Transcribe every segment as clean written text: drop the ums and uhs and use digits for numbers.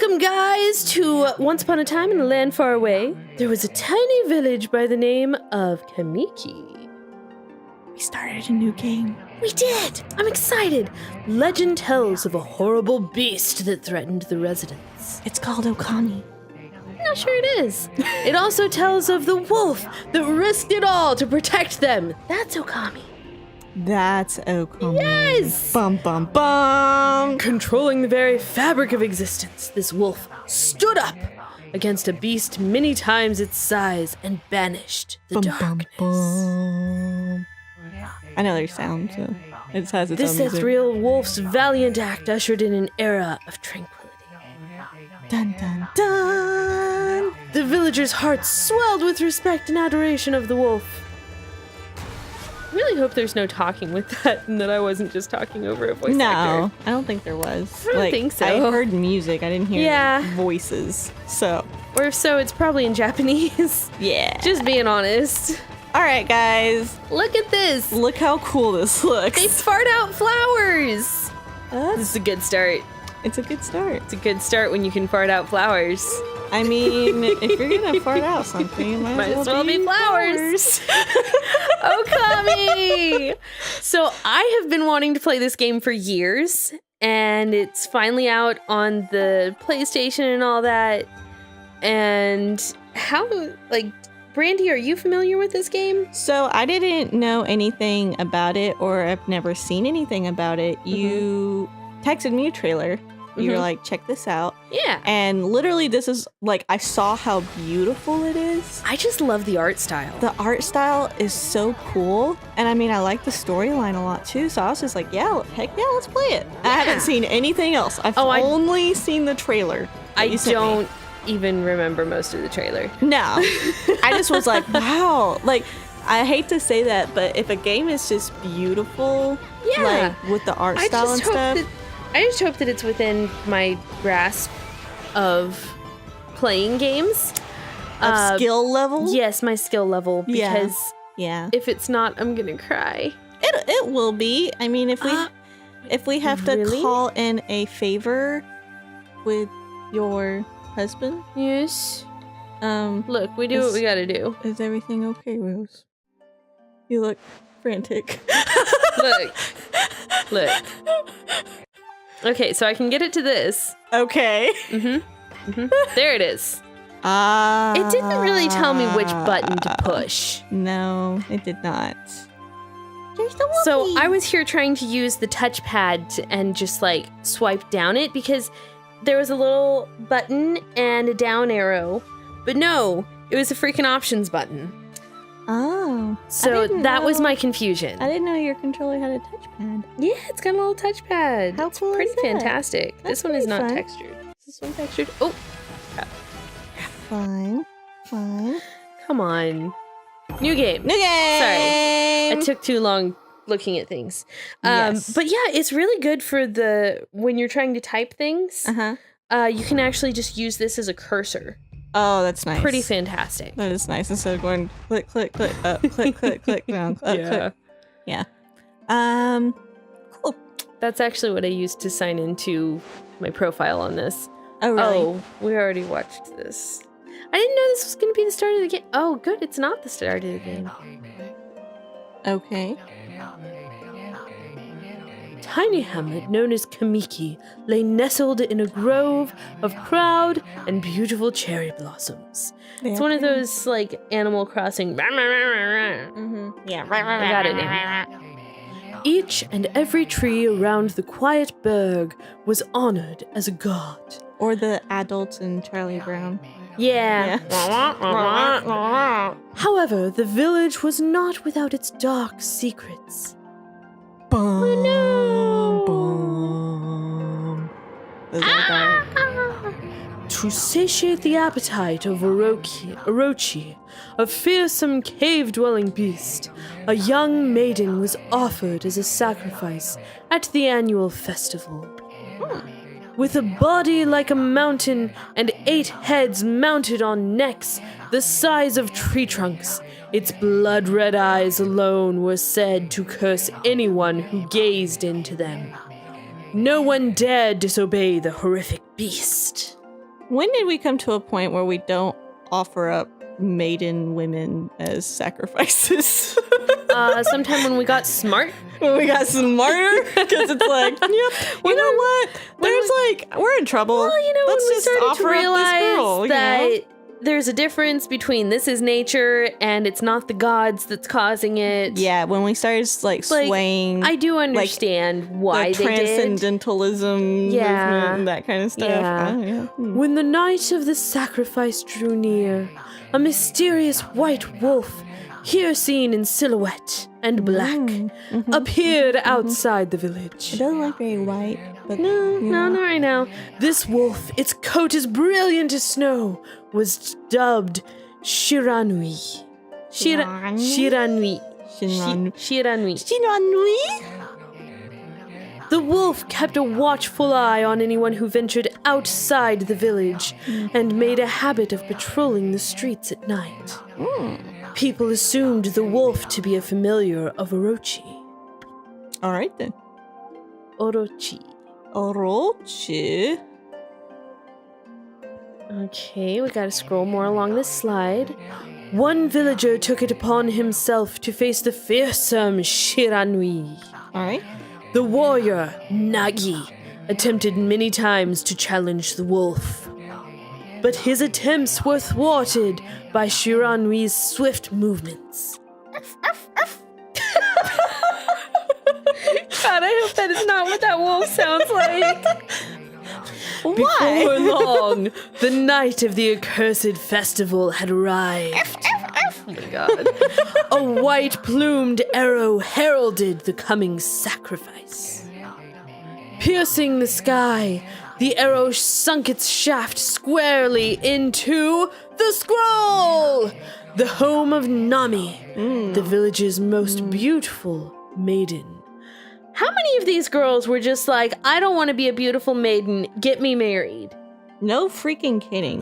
Welcome, guys, to Once Upon a Time in a Land Far Away. There was a tiny village by the name of Kamiki. We started a new game. We did! I'm excited! Legend tells of a horrible beast that threatened the residents. It's called Okami. I'm not sure it is. It also tells of the wolf that risked it all to protect them. That's Okami. That's Okami. Yes! Bum, bum, bum. Controlling the very fabric of existence, this wolf stood up against a beast many times its size and banished the darkness. Bum. I know their sound, so it has its This own music. ethereal wolf's valiant act ushered in an era of tranquility. Dun, dun, dun. The villagers' hearts swelled with respect and adoration of the wolf. I really hope there's no talking with that and that I wasn't just talking over a voice actor. No, I don't think there was. I don't think so. I heard music. I didn't hear Yeah. voices. So, Or if so, it's probably in Japanese. yeah. Just being honest. All right, guys. Look at this. Look how cool this looks. They fart out flowers. This is a good start. It's a good start. It's a good start when you can fart out flowers. I mean, if you're gonna fart out something, it Might as well be flowers. Okami! So I have been wanting to play this game for years, and it's finally out on the PlayStation and all that. And how, Brandie, are you familiar with this game? So I didn't know anything about it, or I've never seen anything about it. You texted me a trailer. You were like, check this out. Yeah. And literally this is I saw how beautiful it is. I just love the art style. The art style is so cool. And I mean, I like the storyline a lot too. So I was just like, yeah, heck yeah, let's play it. I haven't seen anything else. I've only seen the trailer. I don't even remember most of the trailer. No. I just was like, wow. I hate to say that, but if a game is just beautiful, with the art style and stuff. I just hope that it's within my grasp of playing games. Of skill level? Yes, my skill level. Because if it's not, I'm gonna cry. It will be. I mean, if we have to call in a favor with your husband. Yes. Look, we do what we gotta do. Is everything okay, Rose? You look frantic. Look. Okay, so I can get it to this. Okay. There it is. It didn't really tell me which button to push. No, it did not. So I was here trying to use the touchpad and just swipe down it because there was a little button and a down arrow. But no, it was a freaking options button. Oh. So that was my confusion. I didn't know your controller had a touchpad. Yeah, it's got a little touchpad. How cool is pretty that? fantastic. This one is not fun. textured. Is this one textured? Oh, Fine. come on. New game. New game! Sorry. I took too long looking at things. Yes. But yeah, it's really good for when you're trying to type things. You can actually just use this as a cursor. Oh, that's nice. Pretty fantastic. That is nice. Instead of going click, click, click, up, click, click, click, down, up, click. Yeah. Cool. That's actually what I used to sign into my profile on this. Oh, really? Oh, we already watched this. I didn't know this was going to be the start of the game. Oh, good. It's not the start of the game. Okay. Tiny hamlet known as Kamiki lay nestled in a grove of proud and beautiful cherry blossoms. It's one of those Animal Crossing. Yeah. I got it now. Each and every tree around the quiet burg was honored as a god. Or the adults in Charlie Brown. Yeah. However, the village was not without its dark secrets. Boom, no. boom. Those are dark. To satiate the appetite of Orochi, a fearsome cave-dwelling beast, a young maiden was offered as a sacrifice at the annual festival. With a body like a mountain and 8 heads mounted on necks the size of tree trunks, its blood-red eyes alone were said to curse anyone who gazed into them. No one dared disobey the horrific beast. When did we come to a point where we don't offer up maiden women as sacrifices? Sometime when we got smart. When we got smarter? Because it's like, yep, you know what? There's we're in trouble. Well, Let's when we just started offer to up realize this girl, that there's a difference between this is nature and it's not the gods that's causing it. Yeah, when we started swaying. I do understand why the they did. transcendentalism movement and that kind of stuff. Yeah. Oh, yeah. When the night of the sacrifice drew near, a mysterious white wolf, here seen in silhouette and black, appeared outside the village. It doesn't look very white, but No, not right now. This wolf, its coat as brilliant as snow, was dubbed Shiranui. Shiranui. The wolf kept a watchful eye on anyone who ventured outside the village and made a habit of patrolling the streets at night. People assumed the wolf to be a familiar of Orochi. All right then. Orochi. Okay, we gotta scroll more along this slide. One villager took it upon himself to face the fearsome Shiranui. All right. The warrior, Nagi, attempted many times to challenge the wolf. But his attempts were thwarted by Shiranui's swift movements. God, I hope that is not what that wolf sounds like. Before long, the night of the accursed festival had arrived. Oh my god. A white-plumed arrow heralded the coming sacrifice. Piercing the sky, the arrow sunk its shaft squarely into the scroll! The home of Nami, the village's most beautiful maiden. How many of these girls were just like, I don't want to be a beautiful maiden, get me married? No freaking kidding.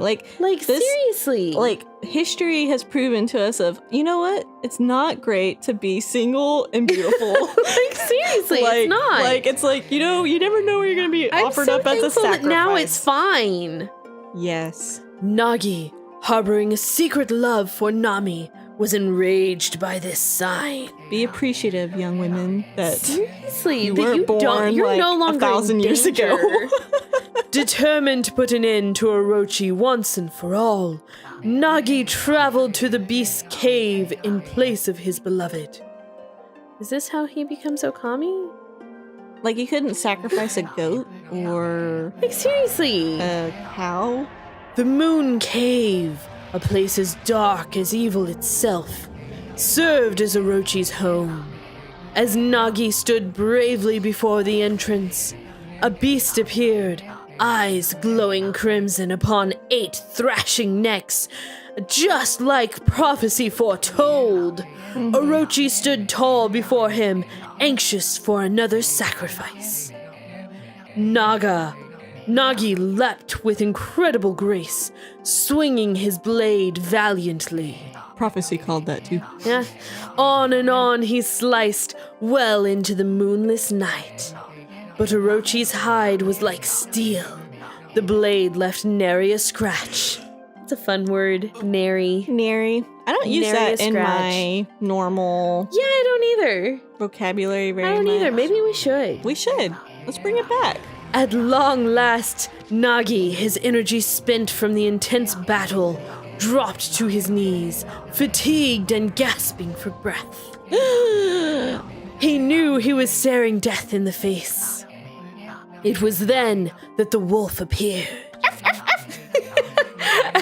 Seriously. History has proven to us you know what? It's not great to be single and beautiful. Seriously, it's not. You never know where you're going to be offered up as a sacrifice. That now it's fine. Yes. Nagi, harboring a secret love for Nami, was enraged by this sign. Be appreciative, young women, that seriously, you weren't born you're no longer 1,000 years ago. Determined to put an end to Orochi once and for all, Nagi traveled to the beast's cave in place of his beloved. Is this how he becomes Okami? You couldn't sacrifice a goat or seriously, a cow? The Moon Cave, a place as dark as evil itself, served as Orochi's home. As Nagi stood bravely before the entrance, a beast appeared, eyes glowing crimson upon 8 thrashing necks, just like prophecy foretold. Orochi stood tall before him, anxious for another sacrifice. Nagi leapt with incredible grace, swinging his blade valiantly. Prophecy called that too. Yeah. On and on he sliced, well into the moonless night. But Orochi's hide was like steel. The blade left nary a scratch. It's a fun word, nary. Nary. I don't use Nary that in my normal Yeah, I don't either. vocabulary very much. I don't either. Maybe we should. We should. Let's bring it back. At long last, Nagi, his energy spent from the intense battle, dropped to his knees, fatigued and gasping for breath. He knew he was staring death in the face. It was then that the wolf appeared.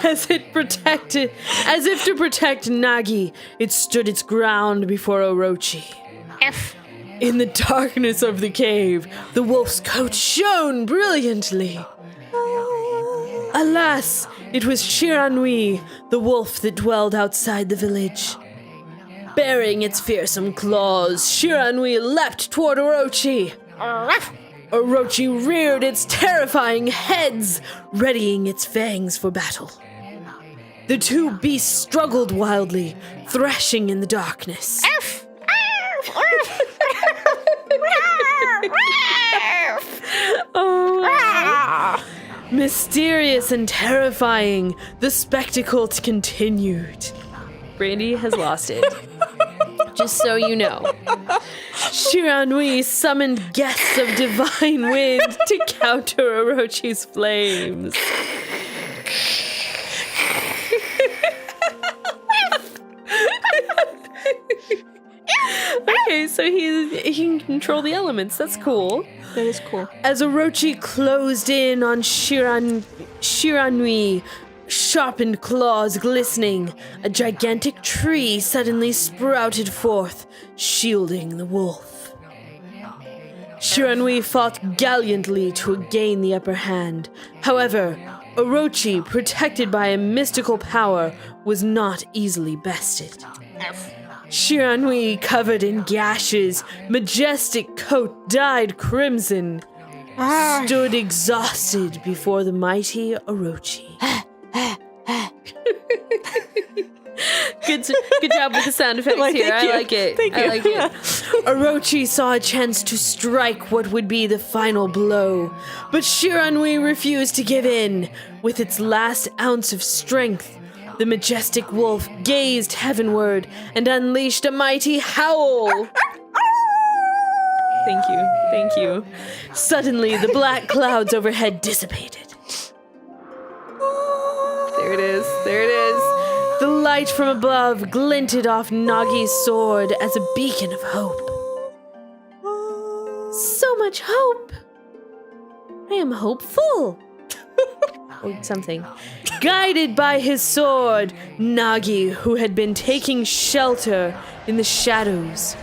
As if to protect Nagi, it stood its ground before Orochi. In the darkness of the cave, the wolf's coat shone brilliantly. Alas, it was Shiranui, the wolf that dwelled outside the village. Bearing its fearsome claws, Shiranui leapt toward Orochi. Orochi reared its terrifying heads, readying its fangs for battle. The two beasts struggled wildly, thrashing in the darkness. Mysterious and terrifying, the spectacle continued. Brandie has lost it. Just so you know. Shiranui summoned guests of divine wind to counter Orochi's flames. Okay, so he can control the elements. That's cool. That is cool. As Orochi closed in on Shiranui, sharpened claws glistening, a gigantic tree suddenly sprouted forth, shielding the wolf. Shiranui fought gallantly to gain the upper hand. However, Orochi, protected by a mystical power, was not easily bested. Shiranui, covered in gashes, majestic coat dyed crimson, stood exhausted before the mighty Orochi. Good job with the sound effects here. I like it. Thank you. I like it. Orochi saw a chance to strike what would be the final blow, but Shiranui refused to give in. With its last ounce of strength, the majestic wolf gazed heavenward and unleashed a mighty howl. Thank you. Suddenly, the black clouds overhead dissipated. There it is. The light from above glinted off Nagi's sword as a beacon of hope. So much hope. I am hopeful. Or something. Guided by his sword, Nagi, who had been taking shelter in the shadows,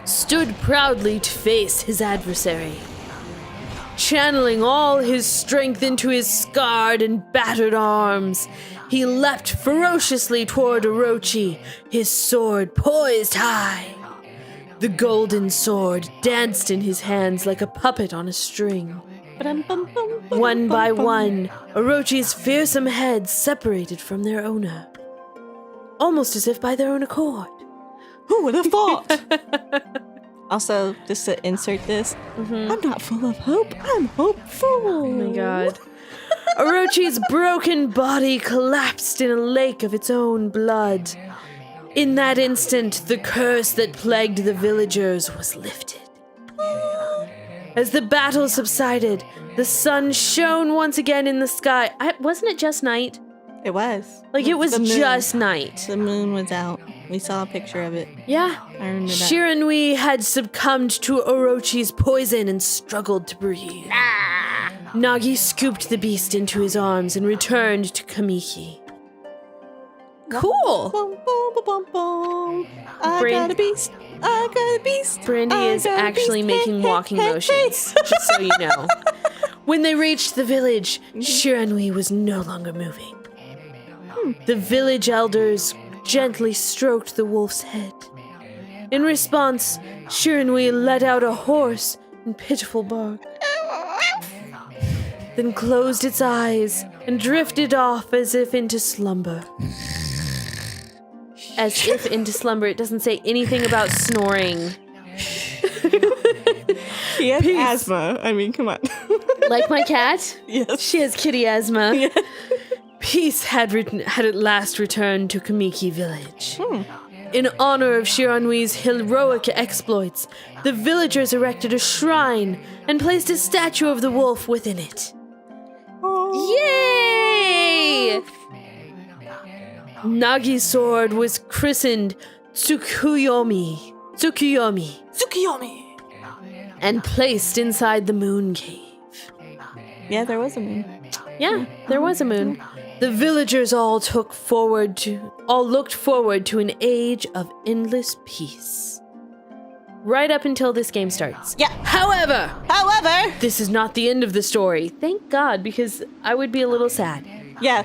stood proudly to face his adversary. Channeling all his strength into his scarred and battered arms, he leapt ferociously toward Orochi, his sword poised high. The golden sword danced in his hands like a puppet on a string. One by one, Orochi's fearsome heads separated from their owner, almost as if by their own accord. Who would have thought? Also, just to insert this, I'm not full of hope, I'm hopeful. Oh my god. Orochi's broken body collapsed in a lake of its own blood. In that instant, the curse that plagued the villagers was lifted. As the battle subsided, the sun shone once again in the sky. Wasn't it just night? It was. Like, it was The moon. just night. The moon was out. We saw a picture of it. Yeah. I remember that. Shiranui had succumbed to Orochi's poison and struggled to breathe. Nagi scooped the beast into his arms and returned to Kamiki. Cool. Boom, boom, boom, boom, boom. I Brand- got a beast. I got a beast. Brandie I is got a actually beast. making Hey, walking hey, hey, motions, hey. just so you know. When they reached the village, Shiranui was no longer moving. The village elders gently stroked the wolf's head. In response, Shiranui let out a hoarse and pitiful bark, then closed its eyes and drifted off as if into slumber. As if into slumber. It doesn't say anything about snoring. She has asthma. I mean, come on. Like my cat? Yes. She has kitty asthma. Yeah. Peace had at last returned to Kamiki village. In honor of Shiranui's heroic exploits, the villagers erected a shrine and placed a statue of the wolf within it. Yay! Nagi's sword was christened Tsukuyomi, and placed inside the moon cave. Yeah, there was a moon. Yeah, there was a moon. The villagers all looked forward to an age of endless peace. Right up until this game starts. Yeah. However, This is not the end of the story. Thank God, because I would be a little sad. Yeah.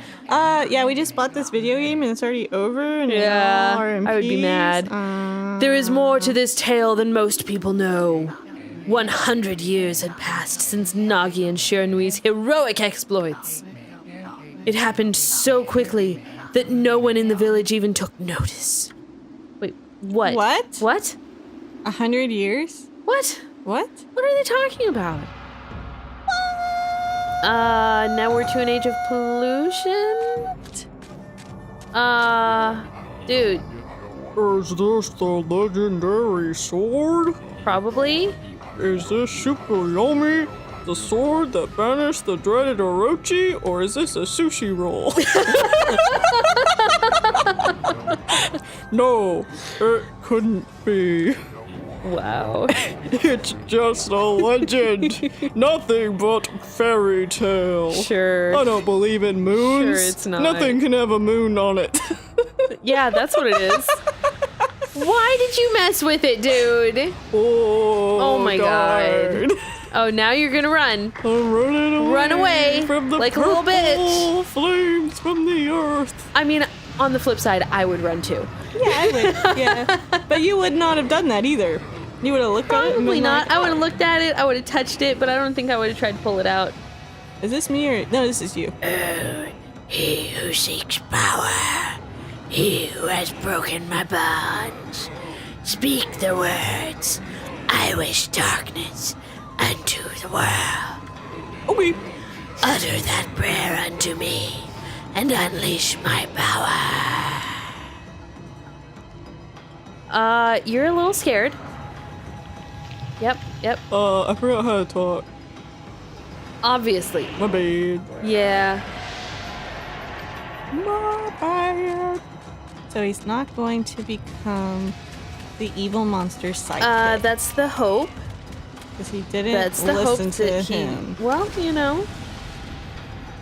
We just bought this video game and it's already over. And Yeah, we all are in I would be peace. mad. There is more to this tale than most people know. 100 years had passed since Nagi and Shiranui's heroic exploits. It happened so quickly that no one in the village even took notice. Wait, what? What? What? 100 years? What? What? What are they talking about? Now we're to an age of pollution? Dude. Is this the legendary sword? Probably. Is this super yummy? The sword that banished the dreaded Orochi? Or is this a sushi roll? No, it couldn't be. Wow. It's just a legend. Nothing but fairy tale. Sure. I don't believe in moons. Sure, it's not. Nothing can have a moon on it. Yeah, that's what it is. Why did you mess with it, dude? Oh my God. Oh, now you're gonna run. I'm running away. Run away, from the like a little bitch. flames from the earth. I mean, on the flip side, I would run too. Yeah, I would. Yeah. But you would not have done that either. You would have looked at it and Probably been not. like, I would have looked at it, I would have touched it, but I don't think I would have tried to pull it out. is this me or... No, this is you. He who seeks power, he who has broken my bonds. Speak the words. I wish darkness unto the world. Okay. Utter that prayer unto me, and unleash my power. You're a little scared. Yep. I forgot how to talk. Obviously. My bad. Yeah. My bad. So he's not going to become the evil monster sidekick. That's the hope. Because he didn't That's the hope listen to that him. Well, you know,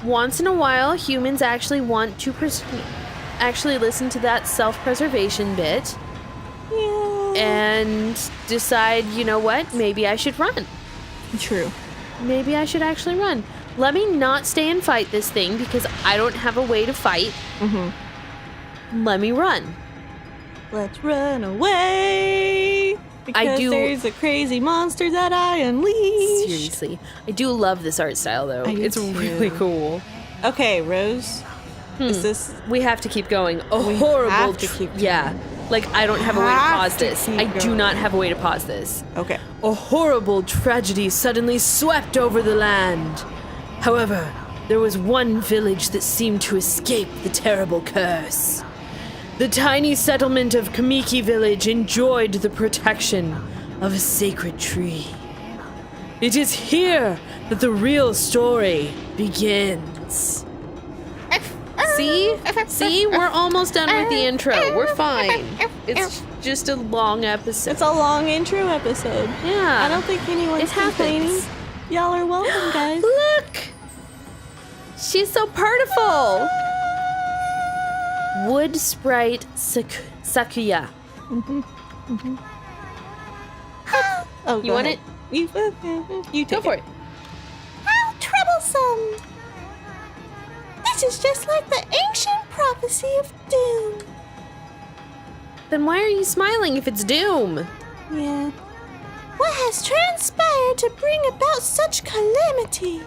once in a while, humans actually want to actually listen to that self-preservation bit Yeah. and decide, you know what, maybe I should run. True. Maybe I should actually run. Let me not stay and fight this thing because I don't have a way to fight. Mm-hmm. Let me run. Let's run away. Because there's a crazy monster that I unleashed. Seriously. I do love this art style, though. I do It's too. really cool. Okay, Rose. Is this... We have to keep going. A We horrible... have to keep yeah. Like, I don't have a way to Have pause to this. keep I do going. not have a way to pause this. Okay. A horrible tragedy suddenly swept over the land. However, there was one village that seemed to escape the terrible curse. The tiny settlement of Kamiki Village enjoyed the protection of a sacred tree. It is here that the real story begins. See? See? We're almost done with the intro. We're fine. It's just a long episode. It's a long intro episode. Yeah. I don't think anyone's It happens. complaining. Y'all are welcome, guys. Look! She's so partiful! Wood Sprite Sakuya. Oh, You want it? You take Go for it. How troublesome! This is just like the ancient prophecy of doom. Then why are you smiling if it's doom? Yeah. What has transpired to bring about such calamity?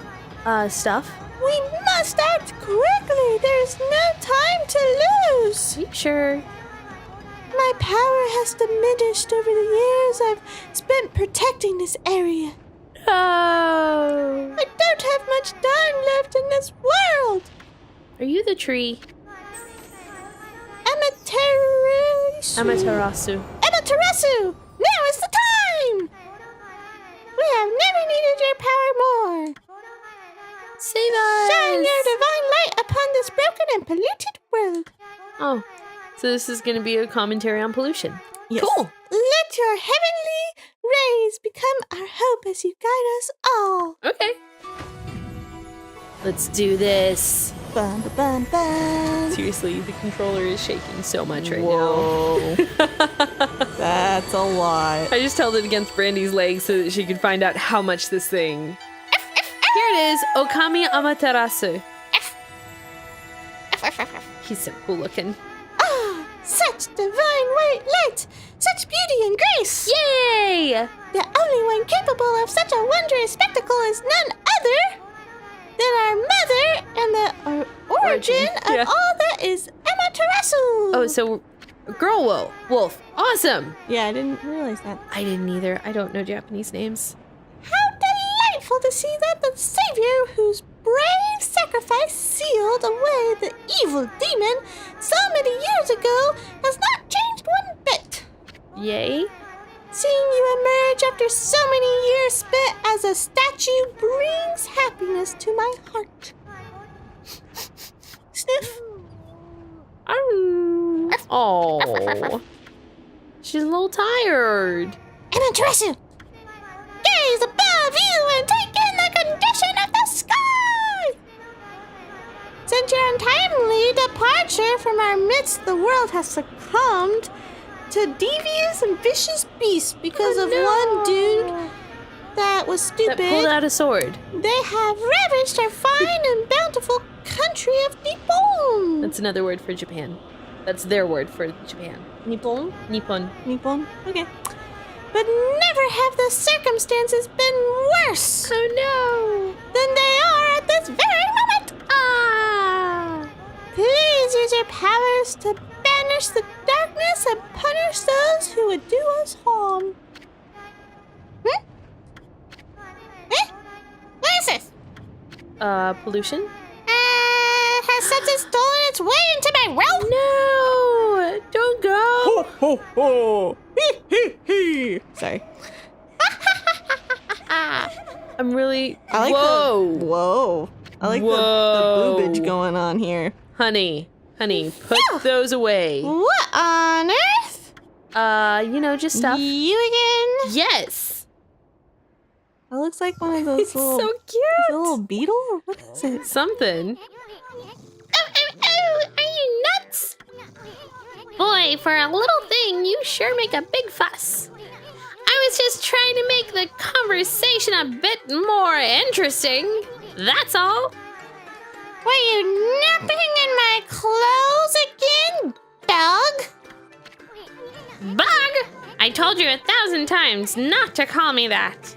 Stuff? We must act quickly. There's no time to lose. Are you sure? My power has diminished over the years I've spent protecting this area. Oh. I don't have much time left in this world. Are you the tree? Amaterasu. Amaterasu. Now is the time! We have never needed your power more. Save us! Shine your divine light upon this broken and polluted world. Oh. So this is going to be a commentary on pollution. Yes. Cool. Let your heavenly rays become our hope as you guide us all. Okay. Let's do this. Bum, bum, bum. Seriously, the controller is shaking so much right Whoa. That's a lot. now. I just held it against Brandie's leg so that she could find out how much this thing. Here it is, Okami Amaterasu. He's so cool looking. Ah, such divine white light, such beauty and grace. Yay! The only one capable of such a wondrous spectacle is none other than our mother and the origin of yeah. all that is Amaterasu. Oh, so girl wolf. Awesome. Yeah, I didn't realize that. I didn't either. I don't know Japanese names. How delightful to see that the Savior, whose brave sacrifice sealed away the evil demon so many years ago has not changed one bit. Yay. Seeing you emerge after so many years spent as a statue brings happiness to my heart. Sniff. Oh. She's a little tired. And address you. Gaze above you and take in the condition of the sky. Since your untimely departure from our midst, the world has succumbed to devious and vicious beasts because of one dude that was stupid. That pulled out a sword. They have ravished our fine and bountiful country of Nippon. That's another word for Japan. That's their word for Japan. Nippon? Nippon. Nippon? Okay. But never have the circumstances been worse Oh no. than they are at this very moment. Ah. Please use your powers to banish the darkness and punish those who would do us harm. What is this? Pollution? Has something stolen its way into my realm? No. Don't go. Ho, ho, ho! Hee, hee, hee! Sorry. I'm really. I like Whoa. Whoa. I like the Whoa. boobage going on here. Honey, put those away. What on earth? Just stuff. You again? Yes. That looks like one of those It's little, so is it a cute. little beetle? Or what is it? Something. Oh, are you nuts? Boy, for a little thing, you sure make a big fuss. I was just trying to make the conversation a bit more interesting. That's all. Were you napping in my clothes again, dog? Bug? I told you 1,000 times not to call me that.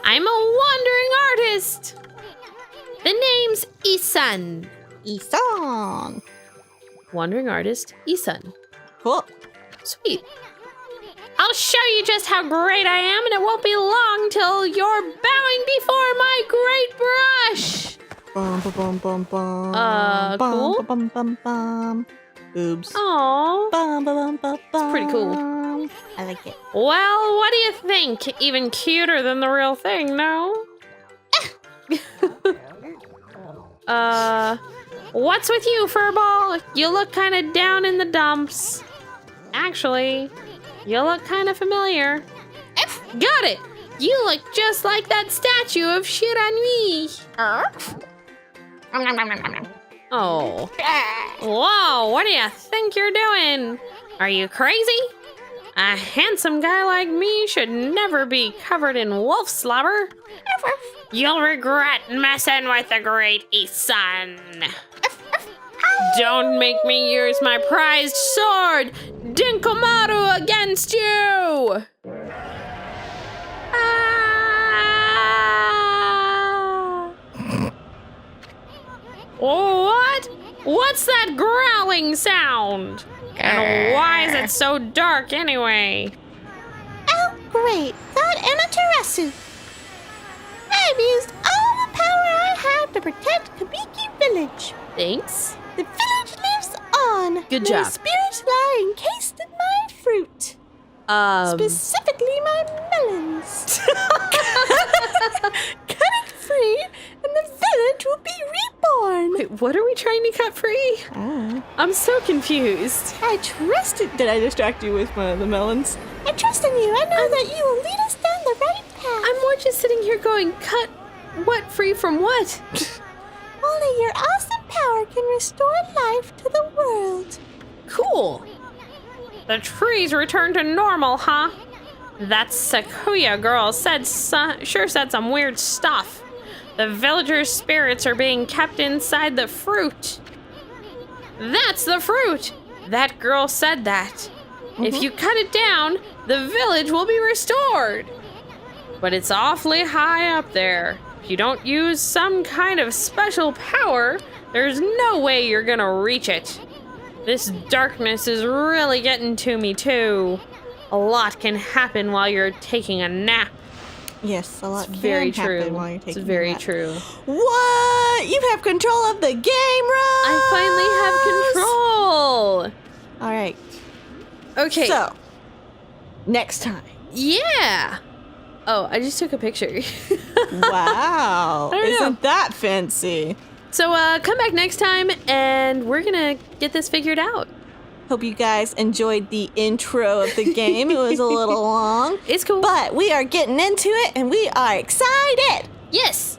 I'm a wandering artist. The name's Isan. Isan. Wandering artist, Isan. Cool. Sweet. I'll show you just how great I am, and it won't be long till you're bowing before my great brush. Bum, bum, bum, bum, bum. Cool. Bum, bum, bum. Boobs. Aww. Bum, bum, bum, bum. pretty cool. I like it. Well, what do you think? Even cuter than the real thing, no? What's with you, Furball? You look kind of down in the dumps. Actually, you look kind of familiar. Got it! You look just like that statue of Shiranui. Oh. Whoa, what do you think you're doing? Are you crazy? A handsome guy like me should never be covered in wolf slobber. You'll regret messing with the great Isan. Don't make me use my prized sword, Dinkomaru, against you! Ah! What? What's that growling sound? And why is it so dark anyway? Oh, great. That Amaterasu. I've used all the power I have to protect Kabiki Village. Thanks. The village lives on. Good Their job. spirits lie encased in my fruit. Specifically my melons. Cut it free and the village will be reborn. Wait, what are we trying to cut free? I'm so confused. I trust it. Did I distract you with one of the melons? I trust in you. I know that you will lead us down the right path. I'm more just sitting here going, cut what free from what? Only your awesome power can restore life to the world. Cool. The trees return to normal, huh? That Sakuya girl sure said some weird stuff. The villagers' spirits are being kept inside the fruit. That's the fruit! That girl said that. If you cut it down, the village will be restored. But it's awfully high up there. If you don't use some kind of special power, there's no way you're gonna reach it. This darkness is really getting to me, too. A lot can happen while you're taking a nap. Yes, a lot It's can very happen true. while you're It's taking very that. true. What? You have control of the game, Rose! I finally have control. All right. Okay. So, next time. Yeah. Oh, I just took a picture. Wow. I don't know. Isn't that fancy? So, come back next time, and we're gonna get this figured out. Hope you guys enjoyed the intro of the game. It was a little long. It's cool. But we are getting into it, and we are excited. Yes.